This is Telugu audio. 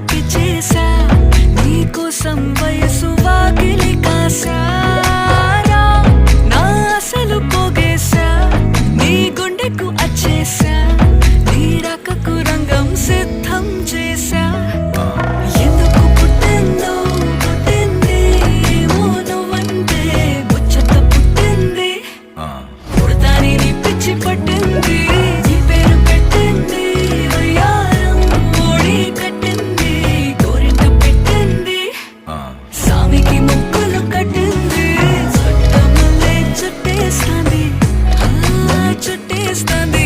వాళ్ళకి చేసా నీకోసం వయసు వాకిలి కాసారా నా అసలు పోగేశా నీ గుండెకు అచ్చేసా నీ రాకకు రంగం సిద్ధం చేసా ఎందుకు పుట్టిందో పుట్టింది ఏమో నువ్వంటే ముచ్చట పుట్టింది పుడతాని నీ పిచ్చి పట్టింది నీ పేరు పెట్టింది వయ్యారం ఓడి కట్టింది గోరింట పెట్టింది సామికి ముక్కులు కట్టింది చుట్టమల్లే చుట్టేస్తాంది చుట్టేస్తాంది